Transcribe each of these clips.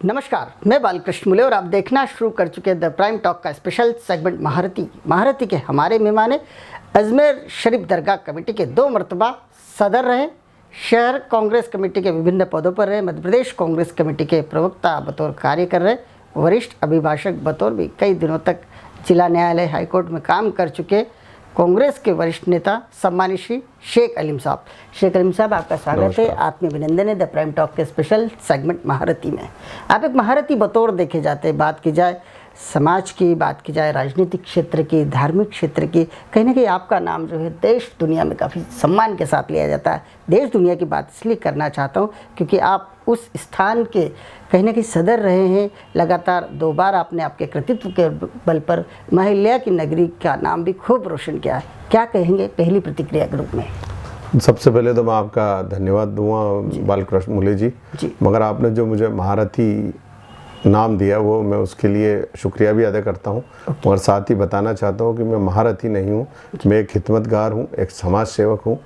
नमस्कार, मैं बालकृष्ण मुले और आप देखना शुरू कर चुके हैं द प्राइम टॉक का स्पेशल सेगमेंट महारती के हमारे मेहमान अजमेर शरीफ दरगाह कमेटी के 2 मरतबा सदर रहे, शहर कांग्रेस कमेटी के विभिन्न पदों पर रहे, मध्य प्रदेश कांग्रेस कमेटी के प्रवक्ता बतौर कार्य कर रहे, वरिष्ठ अभिभाषक बतौर भी कई दिनों तक जिला न्यायालय हाईकोर्ट में काम कर चुके कांग्रेस के वरिष्ठ नेता सम्मानित श्री शेख अलीम साहब। शेख अलीम साहब, आपका स्वागत है, आत्मीय अभिनंदन है द प्राइम टॉक के स्पेशल सेगमेंट महारती में। आप एक महारती बतौर देखे जाते हैं, बात की जाए समाज की, बात की जाए राजनीतिक क्षेत्र की, धार्मिक क्षेत्र की, कहीं ना कहीं आपका नाम जो है देश दुनिया में काफ़ी सम्मान के साथ लिया जाता है। देश दुनिया की बात इसलिए करना चाहता हूँ क्योंकि आप उस स्थान के कहीं ना कहीं सदर रहे हैं, लगातार 2 बार आपने आपके कृतित्व के बल पर महिल्या की नगरी का नाम भी खूब रोशन किया है। क्या कहेंगे पहली प्रतिक्रिया के रूप में? सबसे पहले तो मैं आपका धन्यवाद दूंगा बालकृष्ण मुले जी, मगर आपने जो मुझे महारथी नाम दिया वो मैं उसके लिए शुक्रिया भी अदा करता हूँ और साथ ही बताना चाहता हूँ कि मैं महारथी नहीं हूँ, मैं एक खिदमतगार हूँ, एक समाज सेवक हूँ।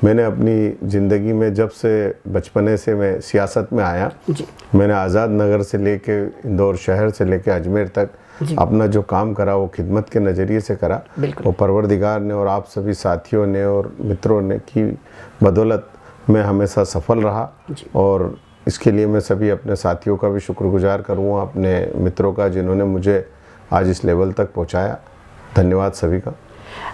मैंने अपनी ज़िंदगी में जब से बचपने से मैं सियासत में आया, मैंने आज़ाद नगर से लेके इंदौर शहर से लेके अजमेर तक अपना जो काम करा वो खिदमत के नज़रिए से करा। वो परवरदिगार ने और आप सभी साथियों ने और मित्रों ने की बदौलत मैं हमेशा सफल रहा और इसके लिए मैं सभी अपने साथियों का भी शुक्रगुजार करूँगा, अपने मित्रों का जिन्होंने मुझे आज इस लेवल तक पहुँचाया। धन्यवाद सभी का।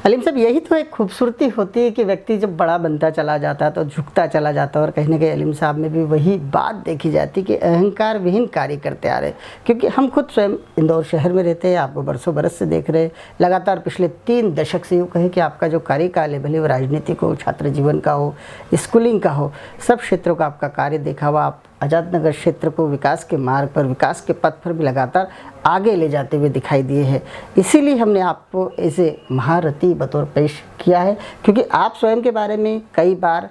अलीम साहब, यही तो एक खूबसूरती होती है कि व्यक्ति जब बड़ा बनता चला जाता है तो झुकता चला जाता है और कहीं ना कहीं अलीम साहब में भी वही बात देखी जाती कि अहंकार विहीन कार्य करते आ रहे। क्योंकि हम खुद स्वयं इंदौर शहर में रहते हैं, आपको बरसों बरस से देख रहे, लगातार पिछले 3 दशक से यूँ कहें कि आपका जो कार्यकाल है, भले वो राजनीतिक हो, छात्र जीवन का हो, स्कूलिंग का हो, सब क्षेत्रों का आपका कार्य देखा हुआ। आप आज़ाद नगर क्षेत्र को विकास के मार्ग पर, विकास के पथ पर भी लगातार आगे ले जाते हुए दिखाई दिए हैं। इसीलिए हमने आपको ऐसे महारथी बतौर पेश किया है क्योंकि आप स्वयं के बारे में कई बार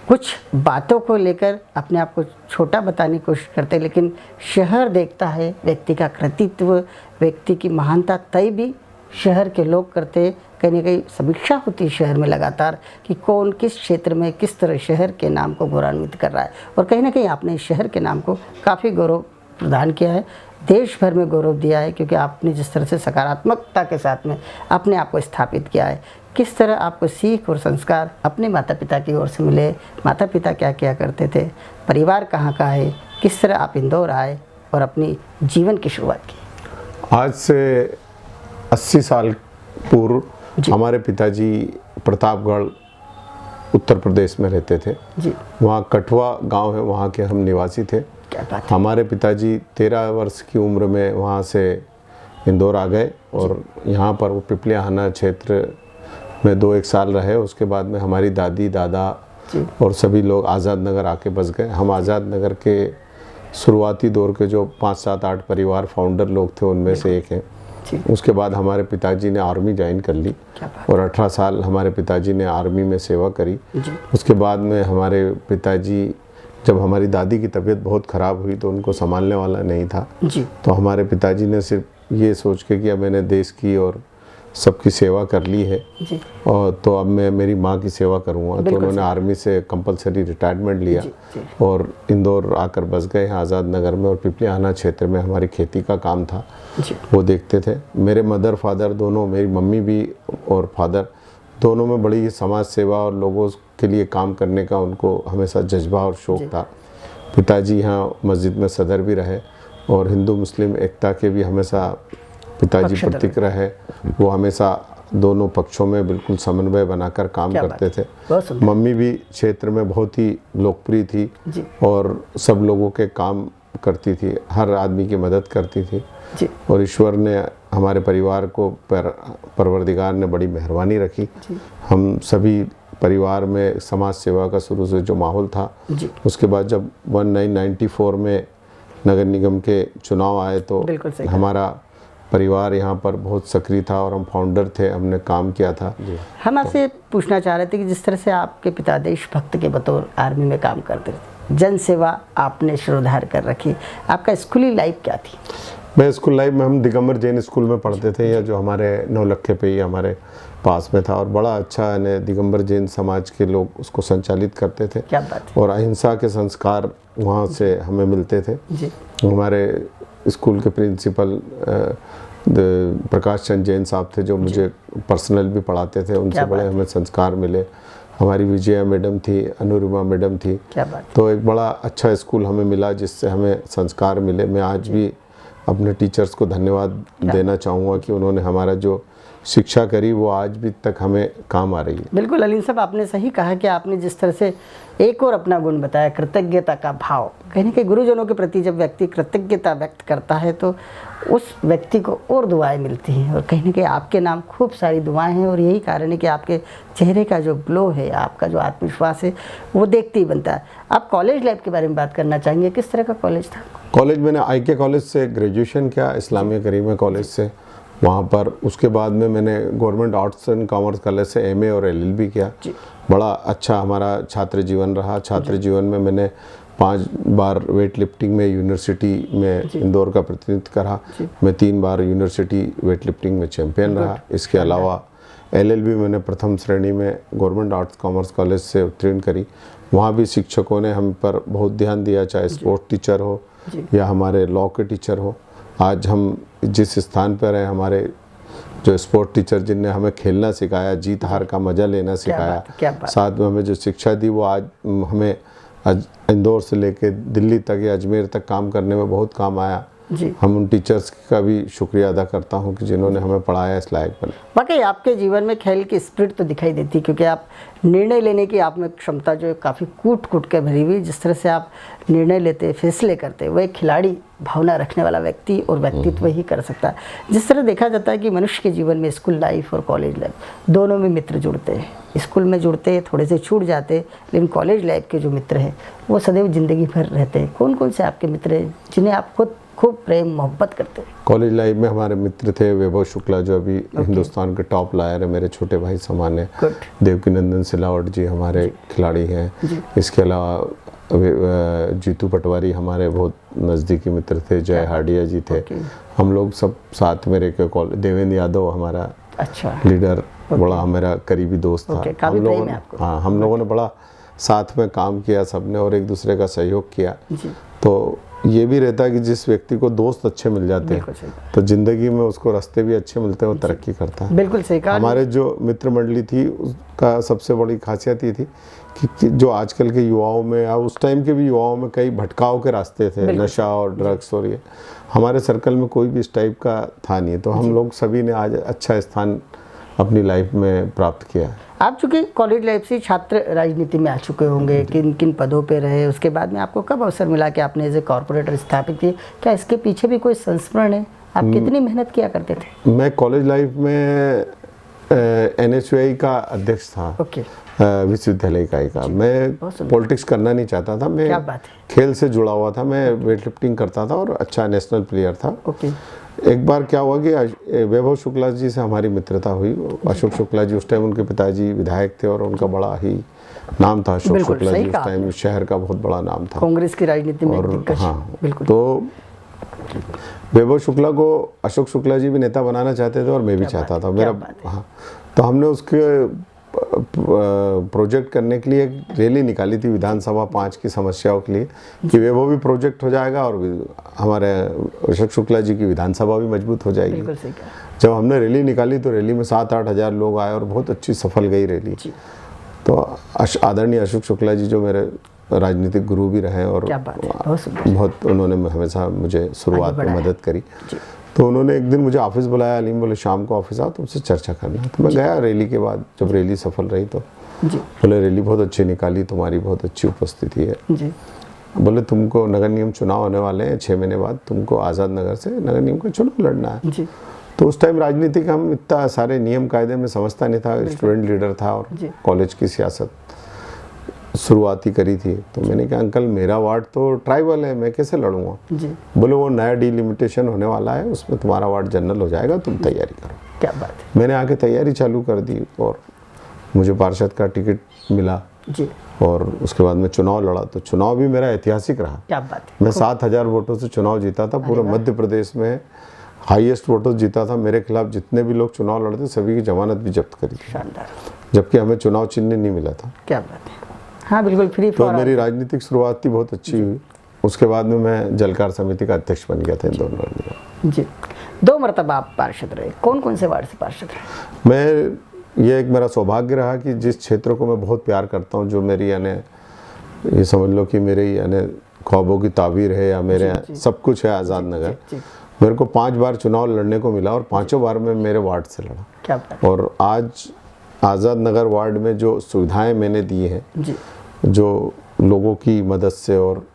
कुछ बातों को लेकर अपने आप को छोटा बताने की कोशिश करते हैं, लेकिन शहर देखता है व्यक्ति का कृतित्व, व्यक्ति की महानता तय भी शहर के लोग करते हैं। कहीं ना कहीं समीक्षा होती है शहर में लगातार कि कौन किस क्षेत्र में किस तरह शहर के नाम को गौरवान्वित कर रहा है और कहीं ना कहीं आपने शहर के नाम को काफ़ी गौरव प्रदान किया है, देश भर में गौरव दिया है क्योंकि आपने जिस तरह से सकारात्मकता के साथ में अपने आप को स्थापित किया है। किस तरह आपको सीख और संस्कार अपने माता पिता की ओर से मिले, माता पिता क्या क्या करते थे, परिवार कहाँ का है, किस तरह आप इंदौर आए और अपनी जीवन की शुरुआत की? आज से 80 साल पूर्व हमारे पिताजी प्रतापगढ़ उत्तर प्रदेश में रहते थे। वहाँ कठवा गांव है, वहाँ के हम निवासी थे। हमारे पिताजी 13 वर्ष की उम्र में वहाँ से इंदौर आ गए और यहाँ पर वो पिपलियाहाना क्षेत्र में 2-1 साल रहे। उसके बाद में हमारी दादी दादा और सभी लोग आज़ाद नगर आके बस गए। हम आज़ाद नगर के शुरुआती दौर के जो 5-7-8 परिवार फाउंडर लोग थे उनमें से एक हैं। उसके बाद हमारे पिताजी ने आर्मी ज्वाइन कर ली और 18 साल हमारे पिताजी ने आर्मी में सेवा करी। उसके बाद में हमारे पिताजी, जब हमारी दादी की तबीयत बहुत ख़राब हुई तो उनको संभालने वाला नहीं था, तो हमारे पिताजी ने सिर्फ ये सोच के कि अब मैंने देश की और सबकी सेवा कर ली है और तो अब मैं मेरी माँ की सेवा करूँगा, तो उन्होंने आर्मी से कंपलसरी रिटायरमेंट लिया और इंदौर आकर बस गए आज़ाद नगर में और पिपलियाहाना क्षेत्र में हमारी खेती का काम था, वो देखते थे। मेरे मदर फादर दोनों, मेरी मम्मी भी और फादर दोनों में बड़ी समाज सेवा और लोगों के लिए काम करने का उनको हमेशा जज्बा और शौक़ था। पिताजी यहाँ मस्जिद में सदर भी रहे और हिंदू मुस्लिम एकता के भी हमेशा पिताजी प्रतीक रहे। वो हमेशा दोनों पक्षों में बिल्कुल समन्वय बनाकर काम करते थे। मम्मी भी क्षेत्र में बहुत ही लोकप्रिय थी और सब लोगों के काम करती थी, हर आदमी की मदद करती थी और ईश्वर ने हमारे परिवार को परवरदिगार ने बड़ी मेहरबानी रखी। हम सभी परिवार में समाज सेवा का शुरू से जो माहौल था, उसके बाद जब 1994 में नगर निगम के चुनाव आए तो हमारा परिवार यहाँ पर बहुत सक्रिय था और हम फाउंडर थे, हमने काम किया था। हम आपसे पूछना चाह रहे थे कि जिस तरह से आपके पिता देशभक्त के बतौर आर्मी में काम करते थे, जन सेवा आपने शुरूआत कर रखी, आपका स्कूली लाइफ क्या थी? मैं स्कूल लाइफ में हम दिगंबर जैन स्कूल में पढ़ते थे, या जो हमारे नौलखे पे ही हमारे पास में था, और बड़ा अच्छा यानी दिगंबर जैन समाज के लोग उसको संचालित करते थे। क्या बात है। और अहिंसा के संस्कार वहाँ से हमें मिलते थे जी। हमारे स्कूल के प्रिंसिपल प्रकाश चंद जैन साहब थे, जो मुझे पर्सनल भी पढ़ाते थे, उनसे बड़े हमें संस्कार मिले। हमारी विजया मैडम थी, अनुरिमा मैडम थी। क्या बात। तो एक बड़ा अच्छा स्कूल हमें मिला जिससे हमें संस्कार मिले। मैं आज भी अपने टीचर्स को धन्यवाद देना चाहूँगा कि उन्होंने हमारा जो शिक्षा करी वो आज भी तक हमें काम आ रही है। बिल्कुल अलीम साहब, आपने सही कहा कि आपने जिस तरह से एक और अपना गुण बताया, कृतज्ञता का भाव। कहीं ना कहीं गुरुजनों के प्रति जब व्यक्ति कृतज्ञता व्यक्त करता है तो उस व्यक्ति को और दुआएं मिलती हैं, और कहीं ना कहीं आपके नाम खूब सारी दुआएं हैं, और यही कारण है कि आपके चेहरे का जो ग्लो है, आपका जो आत्मविश्वास है, वो देखते ही बनता है। आप कॉलेज लाइफ के बारे में बात करना चाहेंगे, किस तरह का कॉलेज था? कॉलेज मैंने IK कॉलेज से ग्रेजुएशन किया, इस्लामिया करीमा कॉलेज से, वहाँ पर। उसके बाद में मैंने government arts and commerce college से MA और LLB किया। बड़ा अच्छा हमारा छात्र जीवन रहा। छात्र जीवन में मैंने 5 बार वेट लिफ्टिंग में यूनिवर्सिटी में इंदौर का प्रतिनिधित्व करा। मैं 3 बार यूनिवर्सिटी वेट लिफ्टिंग में चैंपियन रहा। इसके अलावा LLB मैंने प्रथम श्रेणी में गवर्नमेंट आर्ट्स कॉमर्स कॉलेज से उत्तीर्ण करी। वहाँ भी शिक्षकों ने हम पर बहुत ध्यान दिया, चाहे स्पोर्ट्स टीचर हो या हमारे लॉ के टीचर हो। आज हम जिस स्थान पर हैं, हमारे जो स्पोर्ट टीचर जिनने हमें खेलना सिखाया, जीत हार का मज़ा लेना सिखाया, साथ में हमें जो शिक्षा दी, वो आज हमें इंदौर से लेके दिल्ली तक या अजमेर तक काम करने में बहुत काम आया। जी। हम उन टीचर्स का भी शुक्रिया अदा करता हूं कि जिन्होंने हमें पढ़ाया, इस लायक बने। वाकई आपके जीवन में खेल की स्पिरिट तो दिखाई देती, क्योंकि आप निर्णय लेने की आप में क्षमता जो है काफ़ी कूट के भरी हुई। जिस तरह से आप निर्णय लेते, फैसले करते, वो एक खिलाड़ी भावना रखने वाला व्यक्ति और व्यक्तित्व ही कर सकता है। जिस तरह देखा जाता है कि मनुष्य के जीवन में स्कूल लाइफ और कॉलेज लाइफ दोनों में मित्र जुड़ते हैं। स्कूल में जुड़ते हैं, थोड़े से छूट जाते, लेकिन कॉलेज लाइफ के जो मित्र हैं वो सदैव ज़िंदगी भर रहते हैं। कौन कौन से आपके मित्र हैं जिन्हें आप खुद खूब प्रेम मोहब्बत करते हैं? कॉलेज लाइफ में हमारे मित्र थे वैभव शुक्ला, जो अभी हिंदुस्तान के टॉप लायर है, मेरे छोटे भाई समान है। देवकीनंदन सिलावट जी हमारे खिलाड़ी हैं। इसके अलावा जीतू पटवारी हमारे बहुत नज़दीकी मित्र थे। जय हार्डिया जी थे। हम लोग सब साथ में रह के कॉलेज। देवेंद्र यादव हमारा लीडर, बड़ा हमारा करीबी दोस्त था। हम लोगों ने बड़ा साथ में काम किया सबने, और एक दूसरे का सहयोग किया। तो ये भी रहता है कि जिस व्यक्ति को दोस्त अच्छे मिल जाते हैं तो जिंदगी में उसको रास्ते भी अच्छे मिलते हैं, वो तरक्की करता है। बिल्कुल सही कहा। हमारे जो मित्र मंडली थी उसका सबसे बड़ी खासियत ये थी कि जो आजकल के युवाओं में या उस टाइम के भी युवाओं में कई भटकाव के रास्ते थे, नशा और ड्रग्स, और ये हमारे सर्कल में कोई भी इस टाइप का था नहीं। तो हम लोग सभी ने आज अच्छा स्थान अपनी लाइफ में प्राप्त किया है। आप चूँकि कॉलेज लाइफ से छात्र राजनीति में आ चुके होंगे, किन किन पदों पे रहे, उसके बाद में आपको कब अवसर मिला कि आपने एज ए कॉर्पोरेटर स्थापित किए? क्या इसके पीछे भी कोई संस्मरण है? आप कितनी मेहनत किया करते थे? मैं कॉलेज लाइफ में NSUI का अध्यक्ष था। विश्वविद्यालय इकाई का। मैं पॉलिटिक्स करना नहीं चाहता था। मैं खेल से जुड़ा हुआ था। मैं वेट लिफ्टिंग करता था और अच्छा नेशनल प्लेयर था। एक बार क्या हुआ कि वैभव शुक्ला जी से हमारी मित्रता हुई। अशोक शुक्ला जी उस टाइम उनके पिताजी विधायक थे और उनका बड़ा ही नाम था। अशोक शुक्ला जी उस टाइम शहर का बहुत बड़ा नाम था, कांग्रेस की राजनीति में। और हाँ, तो वैभव शुक्ला को अशोक शुक्ला जी भी नेता बनाना चाहते थे और मैं भी चाहता था। मेरा हाँ, तो हमने उसके प्रोजेक्ट करने के लिए एक रैली निकाली थी विधानसभा 5 की समस्याओं के लिए, कि वे वो भी प्रोजेक्ट हो जाएगा और हमारे अशोक शुक्ला जी की विधानसभा भी मजबूत हो जाएगी। जब हमने रैली निकाली तो रैली में 7-8 हज़ार लोग आए और बहुत अच्छी सफल गई रैली। तो आदरणीय अशोक शुक्ला जी जो मेरे राजनीतिक गुरु भी रहे और बहुत उन्होंने हमेशा मुझे शुरुआत में मदद करी। तो उन्होंने एक दिन मुझे ऑफिस बुलाया, अलीम बोले शाम को ऑफिस आओ, तुमसे चर्चा करना। तो मैं गया रैली के बाद। जब रैली सफल रही तो बोले रैली बहुत अच्छी निकाली, तुम्हारी बहुत अच्छी उपस्थिति है। बोले तुमको नगर निगम चुनाव होने वाले हैं 6 महीने बाद, तुमको आज़ाद नगर से नगर निगम का चुनाव लड़ना है। तो उस टाइम राजनीति का हम इतना सारे नियम कायदे में समझता नहीं था। स्टूडेंट लीडर था और कॉलेज की सियासत शुरुआती करी थी। तो मैंने कहा अंकल मेरा वार्ड तो ट्राइबल है, मैं कैसे लड़ूंगा? बोले वो नया डिलिमिटेशन होने वाला है, उसमें तुम्हारा वार्ड जनरल हो जाएगा, तुम तैयारी करो। क्या बात है। मैंने आके तैयारी चालू कर दी और मुझे पार्षद का टिकट मिला और उसके बाद मैं चुनाव लड़ा, तो चुनाव भी मेरा ऐतिहासिक रहा। क्या बात है। मैं 7,000 वोटों से चुनाव जीता था, पूरे मध्य प्रदेश में हाईएस्ट वोटों से जीता था। मेरे खिलाफ जितने भी लोग चुनाव लड़ते सभी की जमानत भी जब्त करी थी, शानदार। जबकि हमें चुनाव चिन्ह नहीं मिला था। क्या बात है। हाँ बिल्कुल फ्री तो फॉर मेरी राजनीतिक शुरुआत थी बहुत अच्छी हुई। उसके बाद में मैं जलकार समिति का अध्यक्ष बन गया था इंदौर नगर निगम। जी 2 मरतबा आप पार्षद रहे, कौन कौन से वार्ड से पार्षद रहे? मैं ये एक मेरा सौभाग्य रहा कि जिस क्षेत्र को मैं बहुत प्यार करता हूँ, जो मेरी यानी ये समझ लो कि मेरे यानी ख्वाबों की ताबीर है या मेरे सब कुछ है आज़ाद नगर, मेरे को 5 बार चुनाव लड़ने को मिला और 5 बार में मेरे वार्ड से लड़ा। क्या बात। और आज आज़ाद नगर वार्ड में जो सुविधाएं मैंने दी हैं, जो लोगों की मदद से और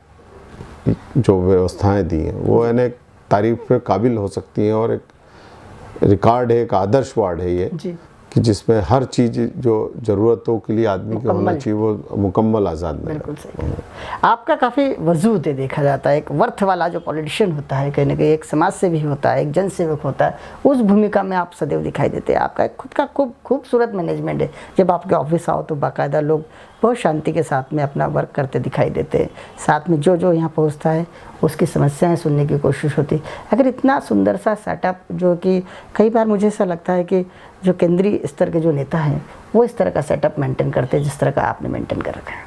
जो व्यवस्थाएं दी हैं, वो यानी तारीफ पे काबिल हो सकती हैं। और एक रिकॉर्ड है, एक आदर्श वार्ड है ये कि जिसमें हर चीज़ जो ज़रूरतों के लिए आदमी को होना चाहिए वो मुकम्मल आज़ाद नगर। बिल्कुल सही। आपका काफ़ी वजूद है, देखा जाता है एक वर्थ वाला जो पॉलिटिशियन होता है, कहीं ना कहीं एक समाज सेवी होता है, एक जनसेवक होता है, उस भूमिका में आप सदैव दिखाई देते हैं। आपका एक खुद का खूबसूरत मैनेजमेंट है। जब आपके ऑफिस आओ तो बाकायदा लोग बहुत शांति के साथ में अपना वर्क करते दिखाई देते हैं। साथ में जो यहाँ पहुँचता है उसकी समस्याएं सुनने की कोशिश होती है। अगर इतना सुंदर सा सेटअप, जो कि कई बार मुझे ऐसा लगता है कि जो केंद्रीय स्तर के जो नेता हैं वो इस तरह का सेटअप मेंटेन करते हैं जिस तरह का आपने मेंटेन कर रखा है।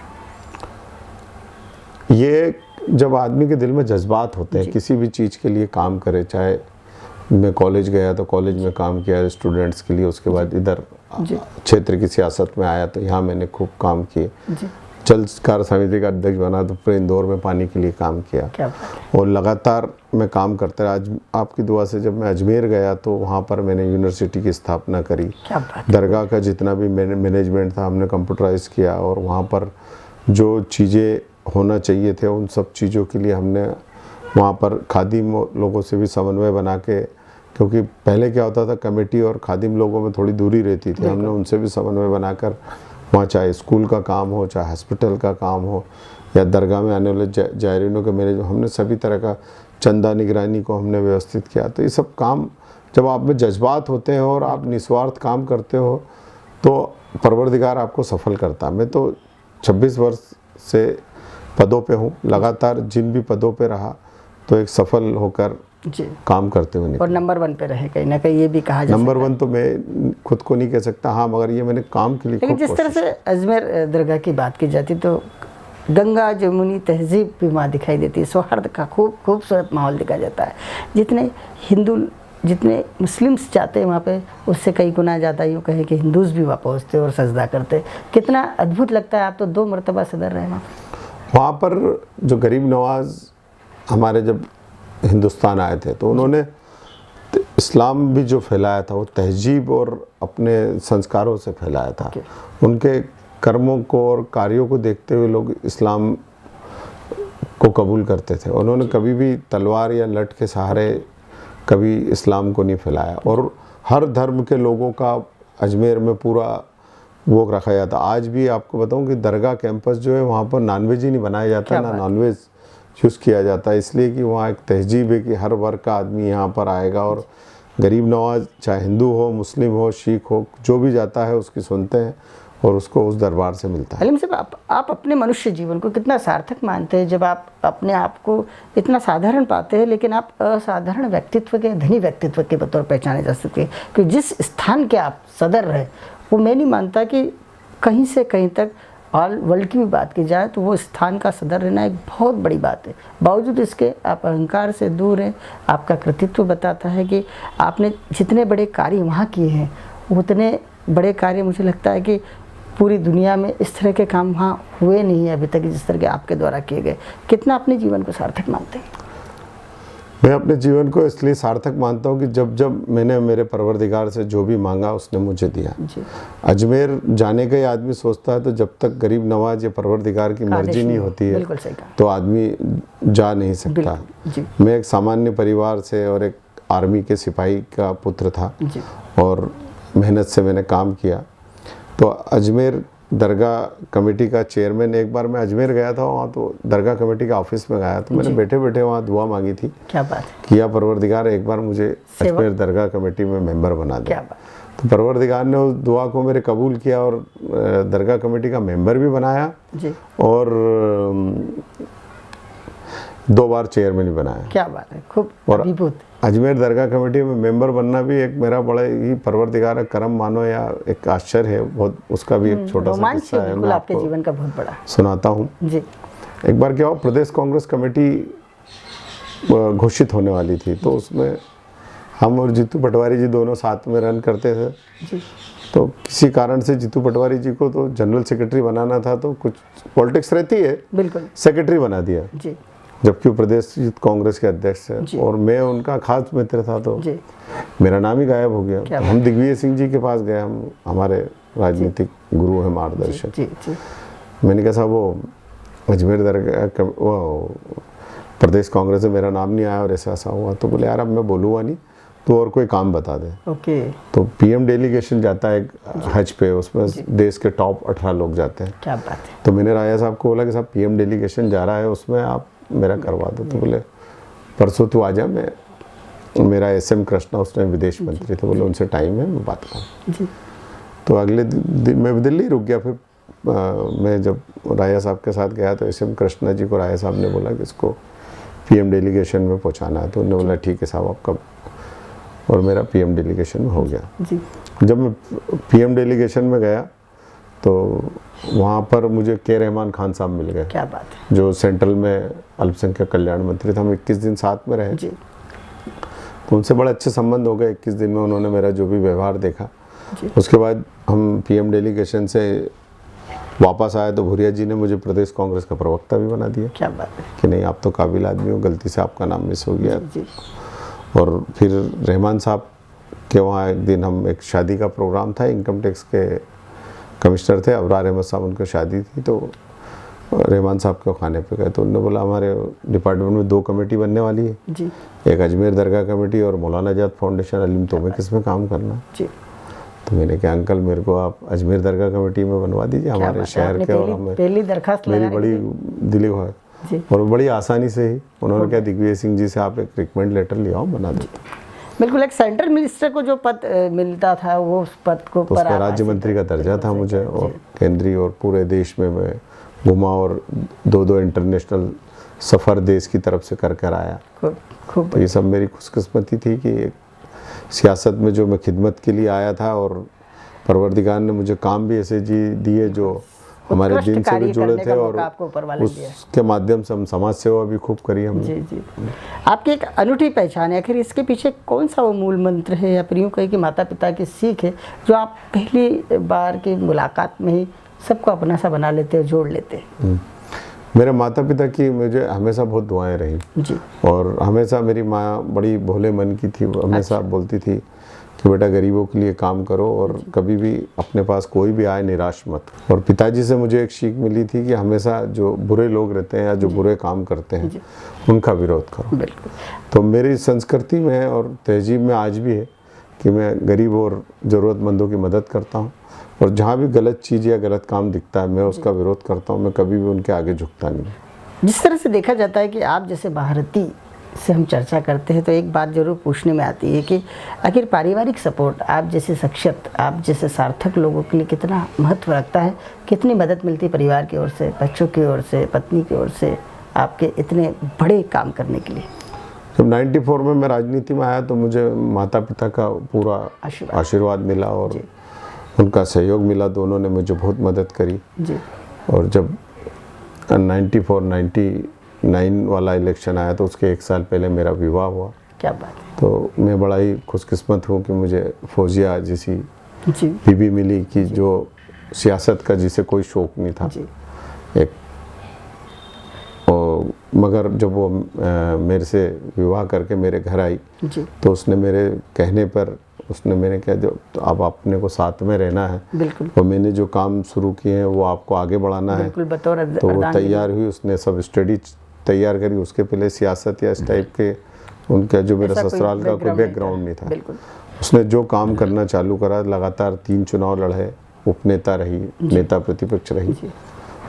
ये जब आदमी के दिल में जज्बात होते हैं, किसी भी चीज़ के लिए काम करे, चाहे मैं कॉलेज गया तो कॉलेज में काम किया स्टूडेंट्स के लिए, उसके बाद इधर क्षेत्र की सियासत में आया तो यहाँ मैंने खूब काम किए। जलकार समिति का अध्यक्ष बना तो पूरे इंदौर में पानी के लिए काम किया और लगातार मैं काम करता रहा। आज आपकी दुआ से जब मैं अजमेर गया तो वहाँ पर मैंने यूनिवर्सिटी की स्थापना करी। दरगाह का जितना भी मैनेजमेंट था हमने कंप्यूटराइज किया और वहाँ पर जो चीज़ें होना चाहिए थे उन सब चीज़ों के लिए हमने वहाँ पर खादिम लोगों से भी समन्वय बना के, क्योंकि पहले क्या होता था कमेटी और खादिम लोगों में थोड़ी दूरी रहती थी, हमने उनसे भी समन्वय बनाकर वहाँ चाहे स्कूल का काम हो, चाहे हॉस्पिटल का काम हो या दरगाह में आने वाले जायरीनों के मैनेजमेंट, हमने सभी तरह का चंदा निगरानी को हमने व्यवस्थित किया। तो ये सब काम जब आप में जज्बात होते हैं और आप निस्वार्थ काम करते हो तो परवरदिगार आपको सफल करता है। मैं तो 26 वर्ष से पदों पे हूँ, लगातार जिन भी पदों पे रहा तो एक सफल होकर काम करते हुए और नंबर 1 पे रहे, कहीं ना कहीं ये भी कहा जा नंबर 1 तो मैं खुद को नहीं कह सकता, हाँ, मगर ये मैंने काम के लिए लेकिन जिस तरह से अजमेर दरगाह की बात की जाती तो गंगा जमुनी तहजीब भी वहाँ दिखाई देती है, सौहार्द का खूबसूरत माहौल दिखा जाता है। जितने हिंदू जितने मुस्लिम्स जाते हैं वहाँ पे उससे कई गुना ज़्यादा यूँ कहे कि हिंदूज़ भी वहाँ पहुँचते और सजदा करते। कितना अद्भुत लगता है। आप तो 2 मरतबा सदर रहे वहाँ पर। जो गरीब नवाज हमारे जब हिंदुस्तान आए थे तो उन्होंने इस्लाम भी जो फैलाया था वो तहजीब और अपने संस्कारों से फैलाया था। उनके कर्मों को और कार्यों को देखते हुए लोग इस्लाम को कबूल करते थे। उन्होंने कभी भी तलवार या लठ के सहारे कभी इस्लाम को नहीं फैलाया और हर धर्म के लोगों का अजमेर में पूरा वो रखा जाता। आज भी आपको बताऊं कि दरगाह कैंपस जो है वहाँ पर नॉनवेज ही नहीं बनाया जाता, ना नॉनवेज यूज़ किया जाता है, इसलिए कि वहाँ एक तहजीब है कि हर वर्ग का आदमी यहाँ पर आएगा और गरीब नवाज चाहे हिंदू हो, मुस्लिम हो, सिख हो, जो भी जाता है उसकी सुनते हैं और उसको उस दरबार से मिलता है। हलीम साहब, आप अपने मनुष्य जीवन को कितना सार्थक मानते हैं जब आप अपने आप को इतना साधारण पाते हैं लेकिन आप असाधारण व्यक्तित्व के, धनी व्यक्तित्व के बतौर पहचाने जा सकते हैं? कि जिस स्थान के आप सदर रहे वो मैं नहीं मानता कि कहीं से कहीं तक ऑल वर्ल्ड की भी बात की जाए तो वो स्थान का सदर रहना एक बहुत बड़ी बात है। बावजूद इसके आप अहंकार से दूर हैं। आपका कृतित्व बताता है कि आपने जितने बड़े कार्य वहाँ किए हैं उतने बड़े कार्य मुझे लगता है कि पूरी दुनिया में इस तरह के काम वहाँ हुए नहीं है अभी तक जिस तरह के आपके द्वारा किए गए। कितना अपने जीवन को सार्थक मानते हैं? मैं अपने जीवन को इसलिए सार्थक मानता हूँ कि जब जब मैंने मेरे परवरदिगार से जो भी मांगा उसने मुझे दिया। अजमेर जाने का ही आदमी सोचता है तो जब तक गरीब नवाज या परवरदिगार की मर्जी नहीं होती है तो आदमी जा नहीं सकता। मैं एक सामान्य परिवार से और एक आर्मी के सिपाही का पुत्र था और मेहनत से मैंने काम किया। तो अजमेर दरगाह कमेटी का चेयरमैन, एक बार मैं अजमेर गया था वहाँ तो दरगाह कमेटी के ऑफिस में गया तो मैंने बैठे बैठे वहाँ दुआ मांगी थी। क्या बात है। किया परवरदिगार एक बार मुझे अजमेर दरगाह कमेटी में मेंबर बना दिया। तो परवरदिगार ने उस दुआ को मेरे कबूल किया और दरगाह कमेटी का मेंबर भी बनाया जी। और 2 बार चेयरमैन भी बनाया। क्या बात है, खूब और अद्भुत। अजमेर दरगाह कमेटी में मेंबर बनना भी एक मेरा बड़ा ही परवरदिगार का करम मानो या एक आश्चर्य है बहुत। उसका भी एक छोटा सा रोमांच किस्सा है, बिल्कुल मैं आपके आपको जीवन का बहुत बड़ा। सुनाता हूँ। जी एक बार क्या हुआ, प्रदेश कांग्रेस कमेटी घोषित होने वाली थी, तो उसमें हम और जीतू पटवारी जी दोनों साथ में रन करते थे। जी तो किसी कारण से जीतू पटवारी जी को तो जनरल सेक्रेटरी बनाना था, तो कुछ पॉलिटिक्स रहती है, बिल्कुल। सेक्रेटरी बना दिया, जी जबकि वो प्रदेश कांग्रेस के अध्यक्ष जी। है और मैं उनका खास मित्र था, तो जी मेरा नाम ही गायब हो गया। क्या तो हम दिग्विजय सिंह जी के पास गए, हम हमारे राजनीतिक गुरु हैं, मार्गदर्शक। जी जी मैंने कहा साहब वो अजमेर दरगाह वो प्रदेश कांग्रेस में मेरा नाम नहीं आया और ऐसा ऐसा हुआ। तो बोले यार अब मैं बोलूँगा नहीं, तो और कोई काम बता दे। ओके। तो पीएम डेलीगेशन जाता है हज पे, उसमें देश के टॉप 18 लोग जाते हैं। क्या बात है। तो मैंने राजा साहब को बोला कि साहब पीएम डेलीगेशन जा रहा है, उसमें आप मेरा करवा दो। तो बोले परसों तू आ जा, मैं मेरा एसएम कृष्णा उस टाइम विदेश मंत्री थे, बोले उनसे टाइम है, मैं बात करूँ। जी तो अगले दिन मैं दिल्ली रुक गया। फिर मैं जब राजा साहब के साथ गया तो एसएम कृष्णा जी को राजा साहब ने बोला कि इसको पीएम डेलीगेशन में पहुंचाना है। तो उन्होंने बोला ठीक है साहब आपका, और मेरा पीएम डेलीगेशन में हो गया। जी जब मैं पीएम डेलीगेशन में गया तो वहाँ पर मुझे के रहमान खान साहब मिल गए, क्या बात है। जो सेंट्रल में अल्पसंख्यक कल्याण मंत्री थे। हम 21 दिन साथ में रहे, जी तो उनसे बड़े अच्छे संबंध हो गए। 21 दिन में उन्होंने मेरा जो भी व्यवहार देखा। जी। उसके बाद हम पीएम डेलीगेशन से वापस आए तो भूरिया जी ने मुझे प्रदेश कांग्रेस का प्रवक्ता भी बना दिया क्या बात है। कि नहीं आप तो काबिल आदमी हो, गलती से आपका नाम मिस हो गया। जी और फिर रहमान साहब के वहाँ एक दिन हम एक शादी का प्रोग्राम था, इनकम टैक्स के कमिश्नर थे, अबरार अहमद साहब, उनकी शादी थी। तो रहमान साहब के खाने पे गए तो उन्होंने बोला हमारे डिपार्टमेंट में 2 कमेटी बनने वाली है, जी एक अजमेर दरगाह कमेटी और मौलाना आजाद फाउंडेशन। अलीम तुम्हें किस में काम करना? जी। तो मैंने कहा अंकल मेरे को आप अजमेर दरगाह कमेटी में बनवा दीजिए, क्या हमारे बात है, शहर आपने के। और हमें पहली दरखास्त मेरी लगाई बड़ी थी। दिली हुआ है जी और बड़ी आसानी से ही उन्होंने कहा दिग्विजय सिंह जी से आप एक रिकमेंड लेटर ले आओ, बना दो। बिल्कुल। एक सेंट्रल मिनिस्टर को जो पद मिलता था वो उस पद को तो उसका राज्य मंत्री का दर्जा था मुझे, और केंद्रीय और पूरे देश में मैं घुमा और 2-2 इंटरनेशनल सफ़र देश की तरफ से कर कर आया। खूब तो ये सब मेरी खुशकिस्मती थी कि एक सियासत में जो मैं खिदमत के लिए आया था, और परवरदिगार ने मुझे काम भी ऐसे जी दिए जो हमारे दिन से भी जुड़े थे, और उसके माध्यम से हम समाज सेवा भी खूब करी हमने। जी जी। आपकी एक अनूठी पहचान है, आखिर इसके पीछे कौन सा वो मूल मंत्र है, या फिर यूँ कहे कि माता पिता की सीख है जो आप पहली बार की मुलाकात में ही सबको अपना सा बना लेते हो, जोड़ लेते हैं? मेरे माता पिता की मुझे हमेशा बहुत दुआएं रही जी। और हमेशा मेरी माँ बड़ी भोले मन की थी, हमेशा बोलती थी कि बेटा गरीबों के लिए काम करो और कभी भी अपने पास कोई भी आए निराश मत। और पिताजी से मुझे एक सीख मिली थी कि हमेशा जो बुरे लोग रहते हैं या जो बुरे काम करते हैं उनका विरोध करो। बिल्कुल। तो मेरी संस्कृति में और तहजीब में आज भी है कि मैं गरीब और ज़रूरतमंदों की मदद करता हूँ, और जहाँ भी गलत चीज़ या गलत काम दिखता है मैं उसका विरोध करता हूँ, मैं कभी भी उनके आगे झुकता नहीं। जिस तरह से देखा जाता है कि आप जैसे भारतीय से हम चर्चा करते हैं तो एक बात जरूर पूछने में आती है कि आखिर पारिवारिक सपोर्ट आप जैसे शख्सियत, आप जैसे सार्थक लोगों के लिए कितना महत्व रखता है, कितनी मदद मिलती है परिवार की ओर से, बच्चों की ओर से, पत्नी की ओर से आपके इतने बड़े काम करने के लिए? जब 94 में मैं राजनीति में आया तो मुझे माता पिता का पूरा आशीर्वाद मिला और उनका सहयोग मिला, दोनों ने मुझे बहुत मदद करी जी। और जब 94-99 वाला इलेक्शन आया तो उसके 1 साल पहले मेरा विवाह हुआ। क्या बात है। तो मैं बड़ा ही खुशकिस्मत हूँ कि मुझे फौजिया जैसी जी। बीबी मिली कि जो सियासत का जिसे कोई शौक नहीं था जी। एक। और मगर जब वो मेरे से विवाह करके मेरे घर आई जी। तो उसने मेरे कहने पर उसने मैंने कहा जो तो अब अपने को साथ में रहना है, बिल्कुल। और मैंने जो काम शुरू किए हैं वो आपको आगे बढ़ाना है, बिल्कुल, बतौर तो वो तैयार हुई। उसने सब स्टडी तैयार करी। उसके पहले सियासत या इस टाइप के उनका जो मेरा ससुराल का कोई बैकग्राउंड नहीं था। बिल्कुल। उसने जो काम करना चालू करा, लगातार 3 चुनाव लड़े, उपनेता रही, नेता प्रतिपक्ष रही,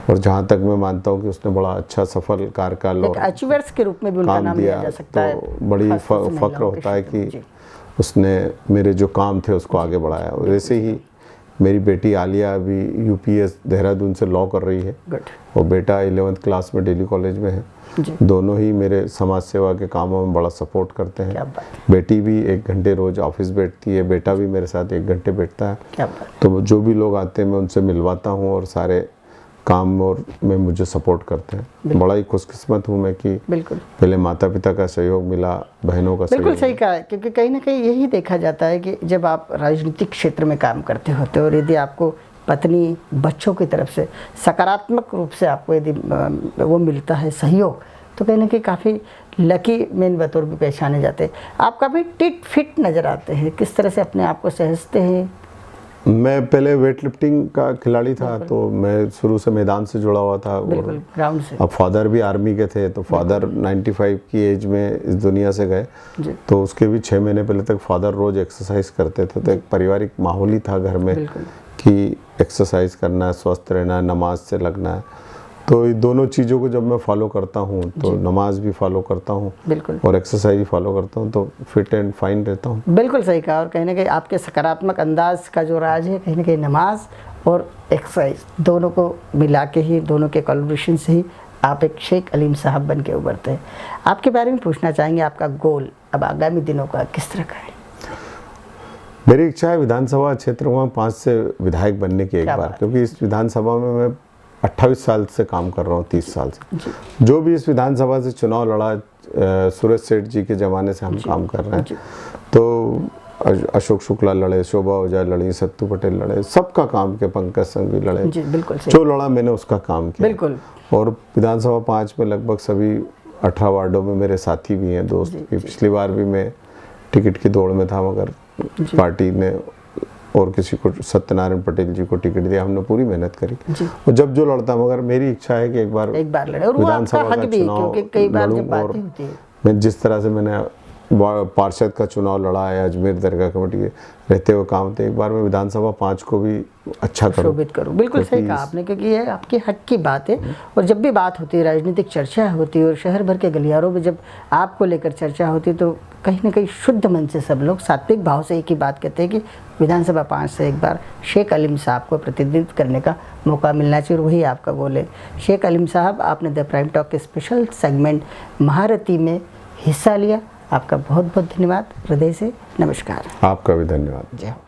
और जहाँ तक मैं मानता हूँ कि उसने बड़ा अच्छा सफल कार्यकाल और अचीवर्स के रूप में भी उनका नाम लिया जा सकता है। तो बड़ी फख्र होता है कि उसने मेरे जो काम थे उसको आगे बढ़ाया। वैसे ही मेरी बेटी आलिया अभी यूपीएस देहरादून से लॉ कर रही है और बेटा 11th क्लास में दिल्ली कॉलेज में है। दोनों ही मेरे समाज सेवा के कामों में बड़ा सपोर्ट करते हैं। बेटी भी 1 घंटे रोज ऑफिस बैठती है, बेटा भी मेरे साथ 1 घंटे बैठता है। तो जो भी लोग आते हैं मैं उनसे मिलवाता हूँ और सारे काम और में मुझे सपोर्ट करते हैं। बड़ा ही खुशकिस्मत हूँ मैं कि बिल्कुल पहले माता पिता का सहयोग मिला, बहनों का बिल्कुल सहयोग। सही कहा है, क्योंकि कहीं ना कहीं यही देखा जाता है कि जब आप राजनीतिक क्षेत्र में काम करते होते और यदि आपको पत्नी बच्चों की तरफ से सकारात्मक रूप से आपको यदि वो मिलता है सहयोग, तो कहीं ना कहीं काफ़ी लकी मेन बतौर भी पहचाने जाते हैं। आप काफ़ी टिट फिट नज़र आते हैं, किस तरह से अपने आप को सहजते हैं? मैं पहले वेट लिफ्टिंग का खिलाड़ी था, तो मैं शुरू से मैदान से जुड़ा हुआ था। बिल्कुल, ग्राउंड से। अब फादर भी आर्मी के थे, तो फादर 95 की एज में इस दुनिया से गए, तो उसके भी 6 महीने पहले तक फादर रोज एक्सरसाइज करते थे। तो एक पारिवारिक माहौल ही था घर में कि एक्सरसाइज करना है, स्वस्थ रहना है, नमाज से लगना है। तो ये दोनों चीज़ों को जब मैं फॉलो करता हूँ, तो नमाज भी फॉलो करता हूँ और एक्सरसाइज भी फॉलो करता हूँ, तो फिट एंड फाइन रहता हूँ। बिल्कुल सही कहा। और कहीं ना कहीं आपके सकारात्मक अंदाज का जो राज है, कहीं ना कहीं नमाज और एक्सरसाइज दोनों को मिला के ही, दोनों के कोलैबोरेशन से ही आप एक शेख अलीम साहब बन के उभरते हैं। आपके बारे में पूछना चाहेंगे, आपका गोल अब आगामी दिनों का किस तरह का है? मेरी इच्छा है विधानसभा क्षेत्र में 5 से विधायक बनने की एक बार, क्योंकि इस विधानसभा में मैं 28 साल से काम कर रहा हूँ, 30 साल से। जो भी इस विधानसभा से चुनाव लड़ा, सुरेश सेठ जी के ज़माने से हम काम कर रहे हैं। तो अशोक शुक्ला लड़े, शोभा ओझा लड़ी, सत्तू पटेल लड़े, सबका काम किया, पंकज संघवी लड़े, जो लड़ा मैंने उसका काम किया। बिल्कुल। और विधानसभा 5 में लगभग सभी 18 वार्डों में मेरे साथी भी हैं, दोस्त भी। पिछली बार भी मैं टिकट की दौड़ में था, मगर पार्टी ने और किसी को, सत्यनारायण पटेल जी को टिकट दिया। हमने पूरी मेहनत करी और जब जो लड़ता, मगर मेरी इच्छा है कि एक बार लड़े और विधानसभा का चुनाव लड़ूं। और मैं जिस तरह से मैंने पार्षद का चुनाव लड़ा है, अजमेर दरगाह कमेटी के रहते हुए काम, तो एक बार मैं विधानसभा 5 को भी अच्छा करूं, शोभित करूं। बिल्कुल सही कहा आपने, क्योंकि ये आपके हक की बात है। और जब भी बात होती है, राजनीतिक चर्चा होती है और शहर भर के गलियारों में जब आपको लेकर चर्चा होती है, तो कहीं ना कहीं शुद्ध मन से सब लोग सात्विक भाव से एक ही बात कहते हैं कि विधानसभा 5 से एक बार शेख अलीम साहब को प्रतिनिधित्व करने का मौका मिलना चाहिए, और वही आपका गोल है। शेख अलीम साहब, आपने द प्राइम टॉक के स्पेशल सेगमेंट महारथी में हिस्सा लिया, आपका बहुत बहुत धन्यवाद। हृदय से नमस्कार। आपका भी धन्यवाद। जय हो।